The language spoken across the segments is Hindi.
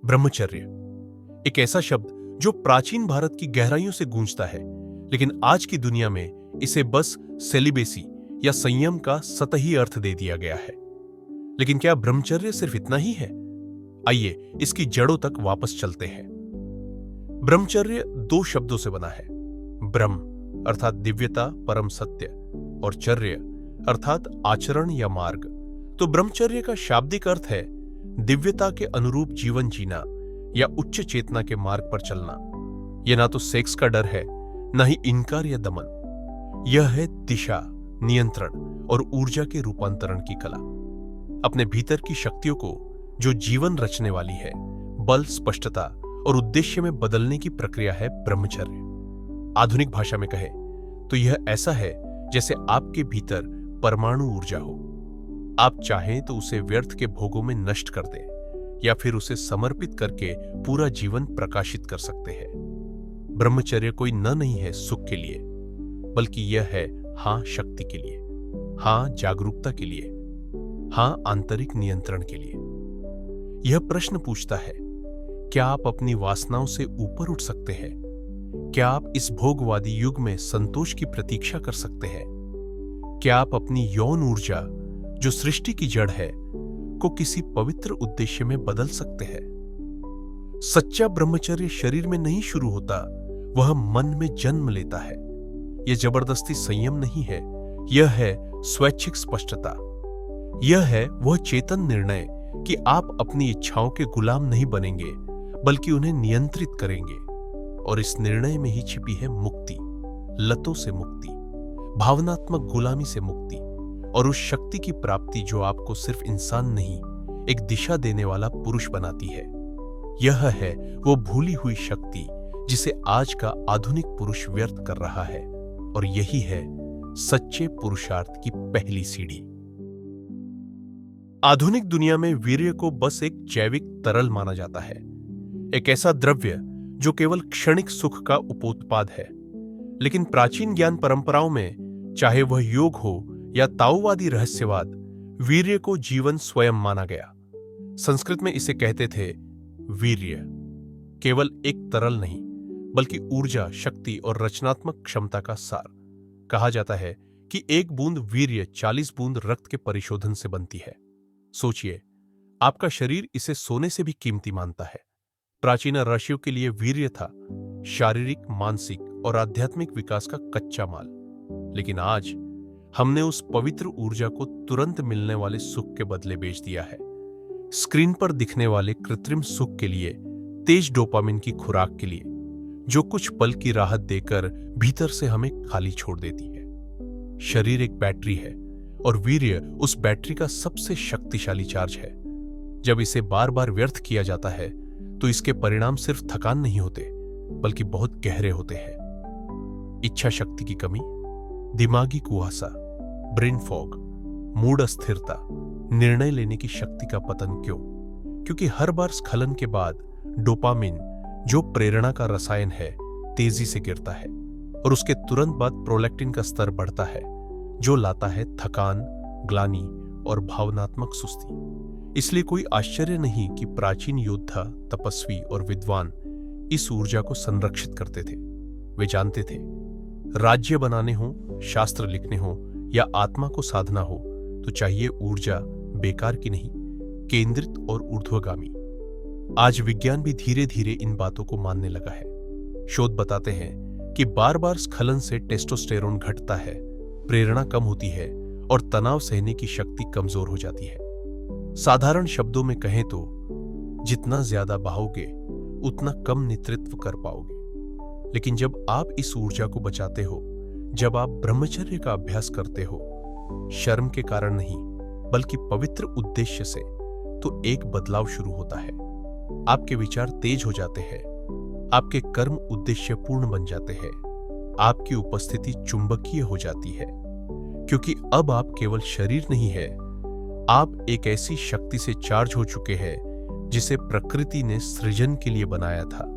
ब्रह्मचर्य एक ऐसा शब्द जो प्राचीन भारत की गहराइयों से गूंजता है, लेकिन आज की दुनिया में इसे बस सेलिबेसी या संयम का सतही अर्थ दे दिया गया है। लेकिन क्या ब्रह्मचर्य सिर्फ इतना ही है? आइए इसकी जड़ों तक वापस चलते हैं। ब्रह्मचर्य दो शब्दों से बना है। ब्रह्म अर्थात दिव्यता, परम सत्य, और चर्य अर्थात आचरण या मार्ग। तो ब्रह्मचर्य का शाब्दिक अर्थ है दिव्यता के अनुरूप जीवन जीना या उच्च चेतना के मार्ग पर चलना। यह ना तो सेक्स का डर है, ना ही इनकार या दमन। यह है दिशा, नियंत्रण और ऊर्जा के रूपांतरण की कला। अपने भीतर की शक्तियों को जो जीवन रचने वाली है, बल, स्पष्टता और उद्देश्य में बदलने की प्रक्रिया है ब्रह्मचर्य। आधुनिक भाषा में कहे तो यह ऐसा है जैसे आपके भीतर परमाणु ऊर्जा हो। आप चाहें तो उसे व्यर्थ के भोगों में नष्ट कर दें या फिर उसे समर्पित करके पूरा जीवन प्रकाशित कर सकते हैं। ब्रह्मचर्य कोई न नहीं है सुख के लिए, बल्कि यह है हां शक्ति के लिए, हां जागरूकता के लिए, हां आंतरिक नियंत्रण के लिए। यह प्रश्न पूछता है, क्या आप अपनी वासनाओं से ऊपर उठ सकते हैं? क्या आप इस भोगवादी युग में संतोष की प्रतीक्षा कर सकते हैं? क्या आप अपनी यौन ऊर्जा, जो सृष्टि की जड़ है, को किसी पवित्र उद्देश्य में बदल सकते हैं? सच्चा ब्रह्मचर्य शरीर में नहीं शुरू होता, वह मन में जन्म लेता है। यह जबरदस्ती संयम नहीं है, यह है स्वैच्छिक स्पष्टता। यह है वह चेतन निर्णय कि आप अपनी इच्छाओं के गुलाम नहीं बनेंगे, बल्कि उन्हें नियंत्रित करेंगे। और इस निर्णय में ही छिपी है मुक्ति, लतों से मुक्ति, भावनात्मक गुलामी से मुक्ति और उस शक्ति की प्राप्ति जो आपको सिर्फ इंसान नहीं, एक दिशा देने वाला पुरुष बनाती है। यह है वो भूली हुई शक्ति जिसे आज का आधुनिक पुरुष व्यर्थ कर रहा है, और यही है सच्चे पुरुषार्थ की पहली सीढ़ी। आधुनिक दुनिया में वीर्य को बस एक जैविक तरल माना जाता है, एक ऐसा द्रव्य जो केवल क्षणिक सुख का उपोत्पाद है। लेकिन प्राचीन ज्ञान परंपराओं में, चाहे वह योग हो या ताओवादी रहस्यवाद, वीर्य को जीवन स्वयं माना गया। संस्कृत में इसे कहते थे वीर्य। केवल एक तरल नहीं, बल्कि ऊर्जा, शक्ति और रचनात्मक क्षमता का सार। कहा जाता है कि एक बूंद वीर्य 40 बूंद रक्त के परिशोधन से बनती है। सोचिए, आपका शरीर इसे सोने से भी कीमती मानता है। प्राचीन ऋषियों के लिए वीर्य था शारीरिक, मानसिक और आध्यात्मिक विकास का कच्चा माल। लेकिन आज हमने उस पवित्र ऊर्जा को तुरंत मिलने वाले सुख के बदले बेच दिया है। स्क्रीन पर दिखने वाले कृत्रिम सुख के लिए, तेज डोपामिन की खुराक के लिए, जो कुछ पल की राहत देकर भीतर से हमें खाली छोड़ देती है। शरीर एक बैटरी है और वीर्य उस बैटरी का सबसे शक्तिशाली चार्ज है। जब इसे बार बार व्यर्थ किया जाता है तो इसके परिणाम सिर्फ थकान नहीं होते, बल्कि बहुत गहरे होते हैं। इच्छा शक्ति की कमी, दिमागी कुहासा, ब्रेन फॉग, मूड अस्थिरता, निर्णय लेने की शक्ति का पतन। क्यों? क्योंकि हर बार स्खलन के बाद डोपामिन, जो प्रेरणा का रसायन है, तेजी से गिरता है और उसके तुरंत बाद प्रोलैक्टिन का स्तर बढ़ता है, जो लाता है थकान, ग्लानि और भावनात्मक सुस्ती। इसलिए कोई आश्चर्य नहीं कि प्राचीन योद्धा, तपस्वी और विद्वान इस ऊर्जा को संरक्षित करते थे। वे जानते थे, राज्य बनाने हो, शास्त्र लिखने हो या आत्मा को साधना हो, तो चाहिए ऊर्जा बेकार की नहीं, केंद्रित और ऊर्ध्वगामी। आज विज्ञान भी धीरे धीरे इन बातों को मानने लगा है। शोध बताते हैं कि बार बार स्खलन से टेस्टोस्टेरोन घटता है, प्रेरणा कम होती है और तनाव सहने की शक्ति कमजोर हो जाती है। साधारण शब्दों में कहें तो जितना ज्यादा बहाओगे, उतना कम नेतृत्व कर पाओगे। लेकिन जब आप इस ऊर्जा को बचाते हो, जब आप ब्रह्मचर्य का अभ्यास करते हो, शर्म के कारण नहीं, बल्कि पवित्र उद्देश्य से, तो एक बदलाव शुरू होता है। आपके विचार तेज हो जाते हैं, आपके कर्म उद्देश्यपूर्ण बन जाते हैं, आपकी उपस्थिति चुंबकीय हो जाती है। क्योंकि अब आप केवल शरीर नहीं है, आप एक ऐसी शक्ति से चार्ज हो चुके हैं जिसे प्रकृति ने सृजन के लिए बनाया था।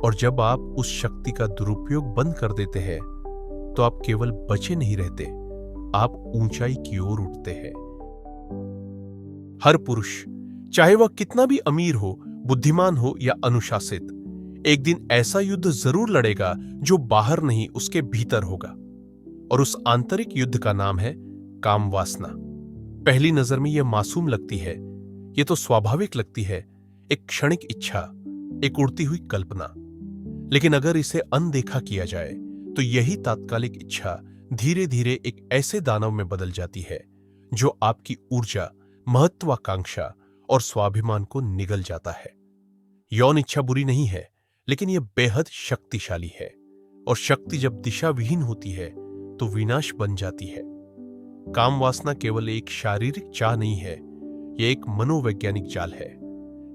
और जब आप उस शक्ति का दुरुपयोग बंद कर देते हैं, तो आप केवल बचे नहीं रहते, आप ऊंचाई की ओर उठते हैं। हर पुरुष, चाहे वह कितना भी अमीर हो, बुद्धिमान हो या अनुशासित, एक दिन ऐसा युद्ध जरूर लड़ेगा जो बाहर नहीं उसके भीतर होगा। और उस आंतरिक युद्ध का नाम है काम वासना। पहली नजर में यह मासूम लगती है, यह तो स्वाभाविक लगती है, एक क्षणिक इच्छा, एक उड़ती हुई कल्पना। लेकिन अगर इसे अनदेखा किया जाए तो यही तात्कालिक इच्छा धीरे धीरे एक ऐसे दानव में बदल जाती है जो आपकी ऊर्जा, महत्वाकांक्षा और स्वाभिमान को निगल जाता है। यौन इच्छा बुरी नहीं है, लेकिन यह बेहद शक्तिशाली है, और शक्ति जब दिशा विहीन होती है तो विनाश बन जाती है। काम वासना केवल एक शारीरिक चाह नहीं है, यह एक मनोवैज्ञानिक जाल है।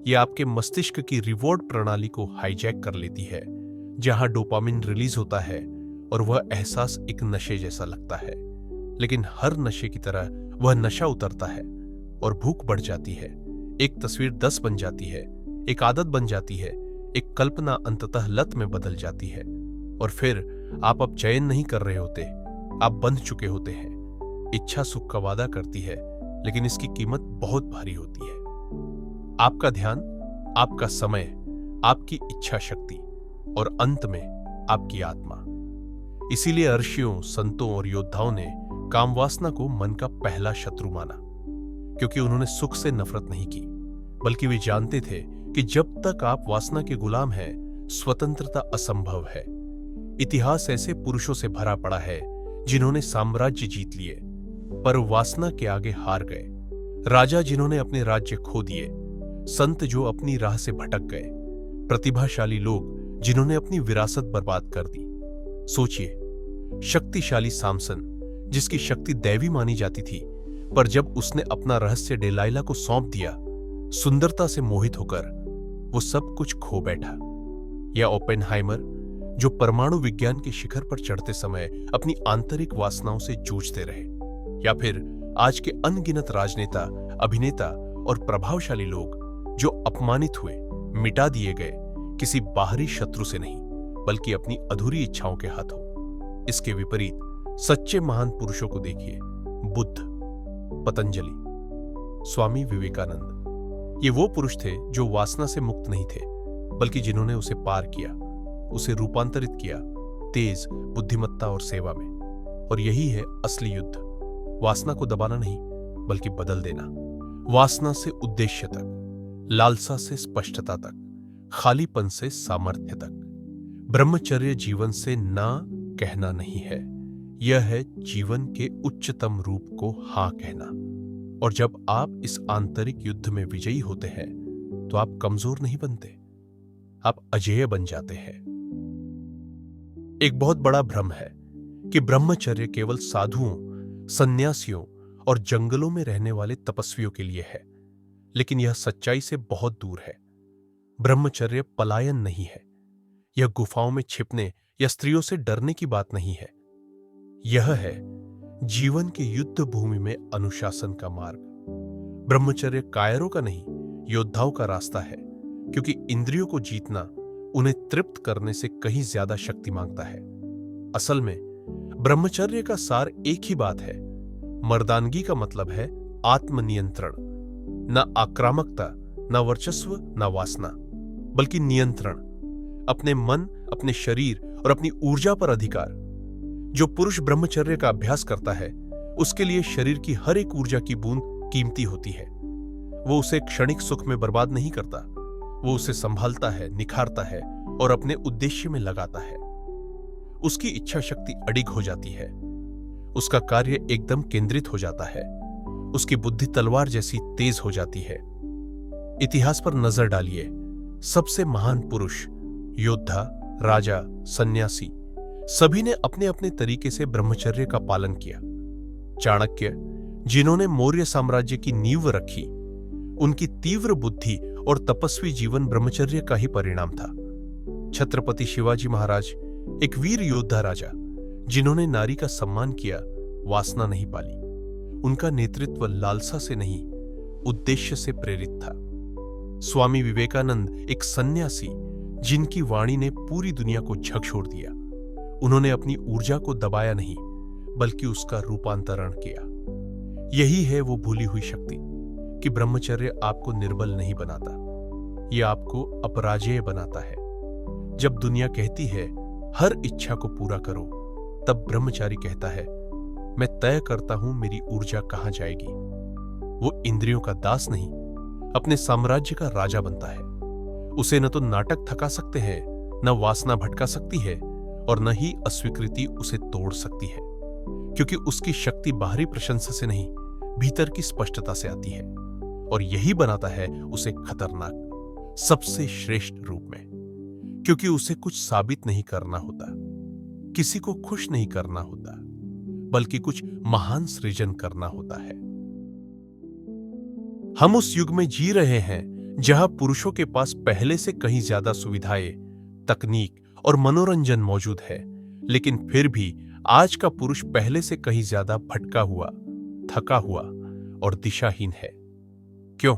यह आपके मस्तिष्क की रिवॉर्ड प्रणाली को हाईजैक कर लेती है, जहां डोपामिन रिलीज होता है और वह एहसास एक नशे जैसा लगता है। लेकिन हर नशे की तरह वह नशा उतरता है और भूख बढ़ जाती है। एक तस्वीर 10 बन जाती है, एक आदत बन जाती है, एक कल्पना अंततः लत में बदल जाती है। और फिर आप अब चयन नहीं कर रहे होते, आप बंध चुके होते हैं। इच्छा सुख का वादा करती है, लेकिन इसकी कीमत बहुत भारी होती है। आपका ध्यान, आपका समय, आपकी इच्छा शक्ति और अंत में आपकी आत्मा। इसीलिए ऋषियों, संतों और योद्धाओं ने कामवासना को मन का पहला शत्रु माना, क्योंकि उन्होंने सुख से नफरत नहीं की, बल्कि वे जानते थे कि जब तक आप वासना के गुलाम हैं, स्वतंत्रता असंभव है। इतिहास ऐसे पुरुषों से भरा पड़ा है जिन्होंने साम्राज्य जीत लिए पर वासना के आगे हार गए, राजा जिन्होंने अपने राज्य खो दिए, संत जो अपनी राह से भटक गए, प्रतिभाशाली लोग जिन्होंने अपनी विरासत बर्बाद कर दी। सोचिए, शक्तिशाली सामसन, जिसकी शक्ति दैवी मानी जाती थी, पर जब उसने अपना रहस्य डेलाइला को सौंप दिया, सुंदरता से मोहित होकर वो सब कुछ खो बैठा। या ओपेनहाइमर, जो परमाणु विज्ञान के शिखर पर चढ़ते समय अपनी आंतरिक वासनाओं से जूझते रहे। या फिर आज के अनगिनत राजनेता, अभिनेता और प्रभावशाली लोग जो अपमानित हुए, मिटा दिए गए, किसी बाहरी शत्रु से नहीं, बल्कि अपनी अधूरी इच्छाओं के हाथों। इसके विपरीत सच्चे महान पुरुषों को देखिए, बुद्ध, पतंजलि, स्वामी विवेकानंद। ये वो पुरुष थे जो वासना से मुक्त नहीं थे, बल्कि जिन्होंने उसे पार किया, उसे रूपांतरित किया, तेज, बुद्धिमत्ता और सेवा में। और यही है असली युद्ध, वासना को दबाना नहीं, बल्कि बदल देना। वासना से उद्देश्य तक, लालसा से स्पष्टता तक, खालीपन से सामर्थ्य तक। ब्रह्मचर्य जीवन से ना कहना नहीं है, यह है जीवन के उच्चतम रूप को हां कहना। और जब आप इस आंतरिक युद्ध में विजयी होते हैं तो आप कमजोर नहीं बनते, आप अजेय बन जाते हैं। एक बहुत बड़ा भ्रम है कि ब्रह्मचर्य केवल साधुओं, सन्यासियों और जंगलों में रहने वाले तपस्वियों के लिए है, लेकिन यह सच्चाई से बहुत दूर है। ब्रह्मचर्य पलायन नहीं है, यह गुफाओं में छिपने या स्त्रियों से डरने की बात नहीं है। यह है जीवन के युद्ध भूमि में अनुशासन का मार्ग। ब्रह्मचर्य कायरों का नहीं, योद्धाओं का रास्ता है, क्योंकि इंद्रियों को जीतना उन्हें तृप्त करने से कहीं ज्यादा शक्ति मांगता है। असल में ब्रह्मचर्य का सार एक ही बात है, मर्दानगी का मतलब है आत्मनियंत्रण। न आक्रामकता, न वर्चस्व, न वासना, बल्कि नियंत्रण। अपने मन, अपने शरीर और अपनी ऊर्जा पर अधिकार। जो पुरुष ब्रह्मचर्य का अभ्यास करता है, उसके लिए शरीर की हर एक ऊर्जा की बूंद कीमती होती है। वो उसे क्षणिक सुख में बर्बाद नहीं करता, वो उसे संभालता है, निखारता है और अपने उद्देश्य में लगाता है। उसकी इच्छा शक्ति अडिग हो जाती है, उसका कार्य एकदम केंद्रित हो जाता है, उसकी बुद्धि तलवार जैसी तेज हो जाती है। इतिहास पर नजर डालिए, सबसे महान पुरुष, योद्धा, राजा, सन्यासी, सभी ने अपने अपने तरीके से ब्रह्मचर्य का पालन किया। चाणक्य, जिन्होंने मौर्य साम्राज्य की नींव रखी, उनकी तीव्र बुद्धि और तपस्वी जीवन ब्रह्मचर्य का ही परिणाम था। छत्रपति शिवाजी महाराज, एक वीर योद्धा राजा, जिन्होंने नारी का सम्मान किया, वासना नहीं पाली। उनका नेतृत्व लालसा से नहीं, उद्देश्य से प्रेरित था। स्वामी विवेकानंद, एक सन्यासी, जिनकी वाणी ने पूरी दुनिया को झकझोर दिया। उन्होंने अपनी ऊर्जा को दबाया नहीं, बल्कि उसका रूपांतरण किया। यही है वो भूली हुई शक्ति कि ब्रह्मचर्य आपको निर्बल नहीं बनाता, ये आपको अपराजेय बनाता है। जब दुनिया कहती है हर इच्छा को पूरा करो, तब ब्रह्मचारी कहता है मैं तय करता हूं मेरी ऊर्जा कहां जाएगी। वो इंद्रियों का दास नहीं, अपने साम्राज्य का राजा बनता है। उसे न तो नाटक थका सकते हैं, न वासना भटका सकती है, और न ही अस्वीकृति उसे तोड़ सकती है, क्योंकि उसकी शक्ति बाहरी प्रशंसा से नहीं, भीतर की स्पष्टता से आती है। और यही बनाता है उसे खतरनाक, सबसे श्रेष्ठ रूप में, क्योंकि उसे कुछ साबित नहीं करना होता, किसी को खुश नहीं करना होता, बल्कि कुछ महान सृजन करना होता है। हम उस युग में जी रहे हैं जहां पुरुषों के पास पहले से कहीं ज्यादा सुविधाएं, तकनीक और मनोरंजन मौजूद है, लेकिन फिर भी आज का पुरुष पहले से कहीं ज्यादा भटका हुआ, थका हुआ और दिशाहीन है। क्यों?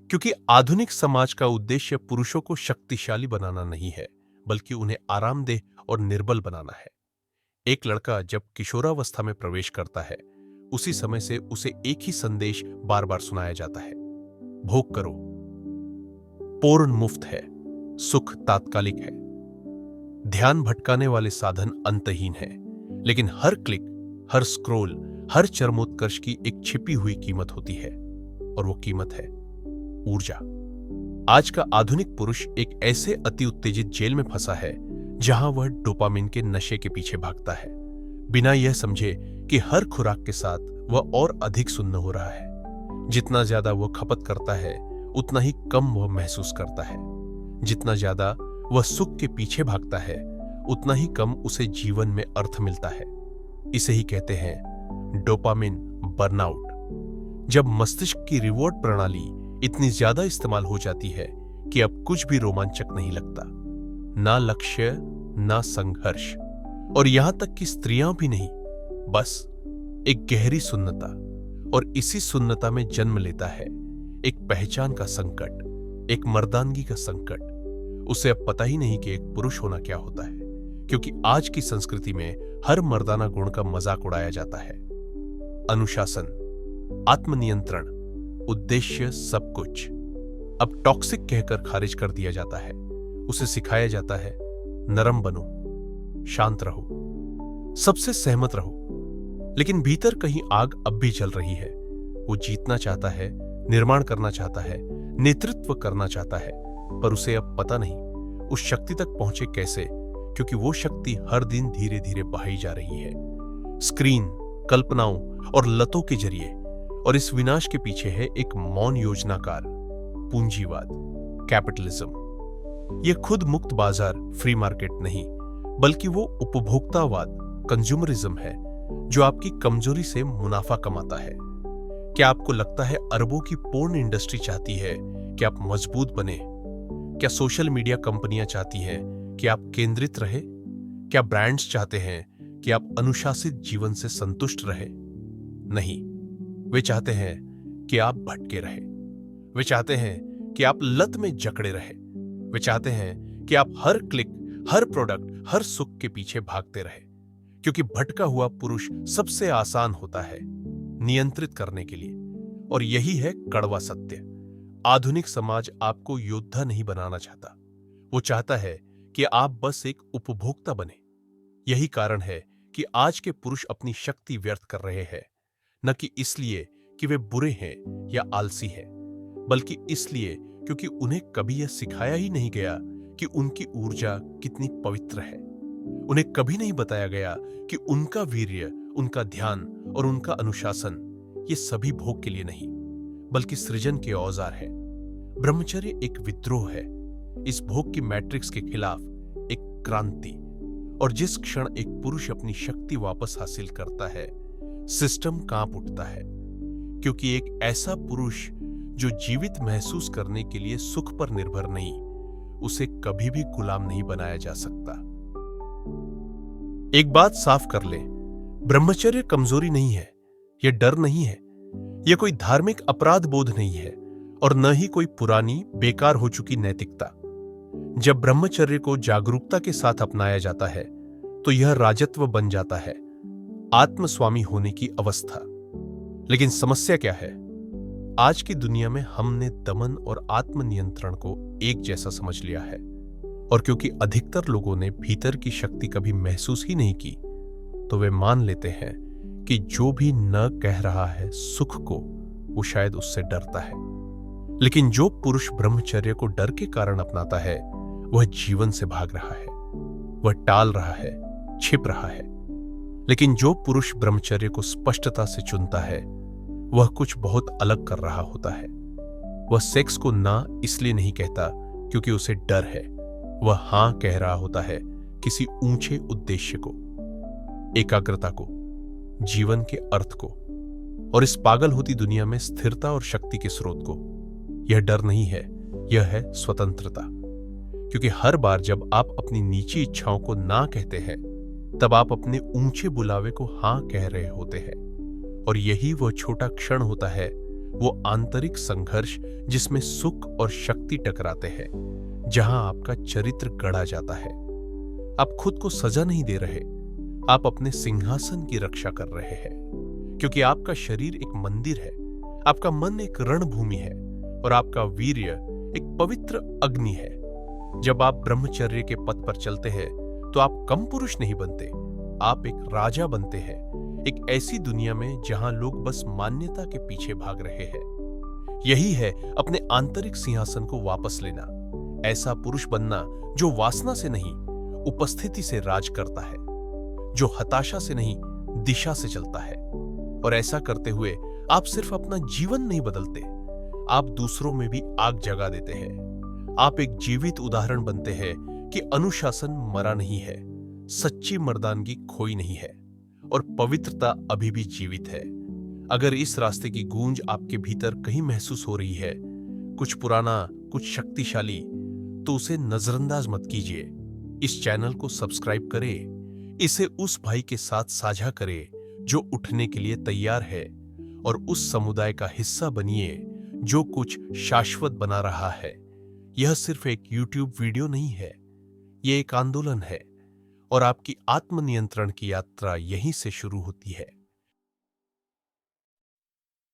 क्योंकि आधुनिक समाज का उद्देश्य पुरुषों को शक्तिशाली बनाना नहीं है, बल्कि उन्हें आरामदेह और निर्बल बनाना है। एक लड़का जब किशोरावस्था में प्रवेश करता है, उसी समय से उसे एक ही संदेश बार बार सुनाया जाता है, भोग करो, पूर्ण मुफ्त है, सुख तात्कालिक है। ध्यान भटकाने वाले साधन अंतहीन है, लेकिन हर क्लिक, हर स्क्रोल, हर चरमोत्कर्ष की एक छिपी हुई कीमत होती है, और वो कीमत है ऊर्जा। आज का आधुनिक पुरुष एक ऐसे अति उत्तेजित जेल में फंसा है जहां वह डोपामिन के नशे के पीछे भागता है, बिना यह समझे कि हर खुराक के साथ वह और अधिक सुन्न हो रहा है। जितना ज्यादा वह खपत करता है, उतना ही कम वह महसूस करता है। जितना ज्यादा वह सुख के पीछे भागता है, उतना ही कम उसे जीवन में अर्थ मिलता है। इसे ही कहते हैं डोपामिन बर्नआउट। जब मस्तिष्क की रिवॉर्ड प्रणाली इतनी ज्यादा इस्तेमाल हो जाती है कि अब कुछ भी रोमांचक नहीं लगता, ना लक्ष्य, ना संघर्ष, और यहां तक कि स्त्रियां भी नहीं, बस एक गहरी सुन्नता। और इसी सुन्नता में जन्म लेता है एक पहचान का संकट, एक मर्दानगी का संकट। उसे अब पता ही नहीं कि एक पुरुष होना क्या होता है, क्योंकि आज की संस्कृति में हर मर्दाना गुण का मजाक उड़ाया जाता है। अनुशासन, आत्मनियंत्रण, उद्देश्य, सब कुछ अब टॉक्सिक कहकर खारिज कर दिया जाता है। उसे सिखाया जाता है नरम बनो, शांत रहो, सबसे सहमत रहो। लेकिन भीतर कहीं आग अब भी जल रही है। वो जीतना चाहता है, निर्माण करना चाहता है, नेतृत्व करना चाहता है, पर उसे अब पता नहीं उस शक्ति तक पहुंचे कैसे, क्योंकि वो शक्ति हर दिन धीरे धीरे बहाई जा रही है, स्क्रीन, कल्पनाओं और लतों के जरिए। और इस विनाश के पीछे है एक मौन योजनाकार, पूंजीवाद, कैपिटलिज्म। ये खुद मुक्त बाजार, फ्री मार्केट नहीं, बल्कि वो उपभोक्तावाद, कंज्यूमरिज्म है, जो आपकी कमजोरी से मुनाफा कमाता है। क्या आपको लगता है अरबों की पोर्न इंडस्ट्री चाहती है कि आप मजबूत बने? क्या सोशल मीडिया कंपनियां चाहती हैं कि आप केंद्रित रहे? क्या ब्रांड्स चाहते हैं कि आप अनुशासित जीवन से संतुष्ट रहे? नहीं, वे चाहते हैं कि आप भटके रहे। वे चाहते हैं कि आप लत में जकड़े रहे। वे चाहते हैं कि आप हर क्लिक, हर प्रोडक्ट, हर सुख के पीछे भागते रहे, क्योंकि भटका हुआ पुरुष सबसे आसान होता है नियंत्रित करने के लिए। और यही है कड़वा सत्य। आधुनिक समाज आपको योद्धा नहीं बनाना चाहता, वो चाहता है कि आप बस एक उपभोक्ता बने। यही कारण है कि आज के पुरुष अपनी शक्ति व्यर्थ कर रहे हैं, न कि इसलिए कि वे बुरे हैं या आलसी हैं, बल्कि इसलिए क्योंकि उन्हें कभी यह सिखाया ही नहीं गया कि उनकी ऊर्जा कितनी पवित्र है। उन्हें कभी नहीं बताया गया कि उनका वीर्य, उनका ध्यान और उनका अनुशासन ये सभी भोग के लिए नहीं, बल्कि सृजन के औजार है। ब्रह्मचर्य एक विद्रोह है, इस भोग की मैट्रिक्स के खिलाफ एक क्रांति। और जिस क्षण एक पुरुष अपनी शक्ति वापस हासिल करता है, सिस्टम कांप उठता है, क्योंकि एक ऐसा पुरुष जो जीवित महसूस करने के लिए सुख पर निर्भर नहीं, उसे कभी भी गुलाम नहीं बनाया जा सकता। एक बात साफ कर ले, ब्रह्मचर्य कमजोरी नहीं है, यह डर नहीं है, यह कोई धार्मिक अपराध बोध नहीं है, और न ही कोई पुरानी बेकार हो चुकी नैतिकता। जब ब्रह्मचर्य को जागरूकता के साथ अपनाया जाता है, तो यह राजत्व बन जाता है, आत्मस्वामी होने की अवस्था। लेकिन समस्या क्या है? आज की दुनिया में हमने दमन और आत्मनियंत्रण को एक जैसा समझ लिया है, और क्योंकि अधिकतर लोगों ने भीतर की शक्ति कभी महसूस ही नहीं की, तो वे मान लेते हैं कि जो भी न कह रहा है सुख को, वो शायद उससे डरता है। लेकिन जो पुरुष ब्रह्मचर्य को डर के कारण अपनाता है, वह जीवन से भाग रहा है, वह टाल रहा है, छिप रहा है। लेकिन जो पुरुष ब्रह्मचर्य को स्पष्टता से चुनता है, वह कुछ बहुत अलग कर रहा होता है। वह सेक्स को ना इसलिए नहीं कहता क्योंकि उसे डर है, वह हां कह रहा होता है किसी ऊंचे उद्देश्य को, एकाग्रता को, जीवन के अर्थ को, और इस पागल होती दुनिया में स्थिरता और शक्ति के स्रोत को। यह डर नहीं है, यह है स्वतंत्रता। क्योंकि हर बार जब आप अपनी निजी इच्छाओं को ना कहते हैं, तब आप अपने ऊंचे बुलावे को हां कह रहे होते हैं। और यही वह छोटा क्षण होता है, वो आंतरिक संघर्ष जिसमें सुख और शक्ति टकराते हैं, जहां आपका चरित्र गढ़ा जाता है। आप खुद को सजा नहीं दे रहे, आप अपने सिंहासन की रक्षा कर रहे हैं। क्योंकि आपका शरीर एक मंदिर है, आपका मन एक रणभूमि है, और आपका वीर्य एक पवित्र अग्नि है। जब आप ब्रह्मचर्य के पथ पर चलते हैं, तो आप कम पुरुष नहीं बनते, आप एक राजा बनते हैं, एक ऐसी दुनिया में जहां लोग बस मान्यता के पीछे भाग रहे हैं। यही है अपने आंतरिक सिंहासन को वापस लेना, ऐसा पुरुष बनना जो वासना से नहीं, उपस्थिति से राज करता है, जो हताशा से नहीं, दिशा से चलता है। और ऐसा करते हुए आप सिर्फ अपना जीवन नहीं बदलते, आप दूसरों में भी आग जगा देते हैं। आप एक जीवित उदाहरण बनते हैं कि अनुशासन मरा नहीं है, सच्ची मर्दानगी खोई नहीं है, और पवित्रता अभी भी जीवित है। अगर इस रास्ते की गूंज आपके भीतर कहीं महसूस हो रही है, कुछ पुराना, कुछ शक्तिशाली, तो उसे नजरअंदाज मत कीजिए। इस चैनल को सब्सक्राइब करें, इसे उस भाई के साथ साझा करें जो उठने के लिए तैयार है, और उस समुदाय का हिस्सा बनिए जो कुछ शाश्वत बना रहा है। यह सिर्फ एक YouTube वीडियो नहीं है, यह एक आंदोलन है, और आपकी आत्मनियंत्रण की यात्रा यहीं से शुरू होती है।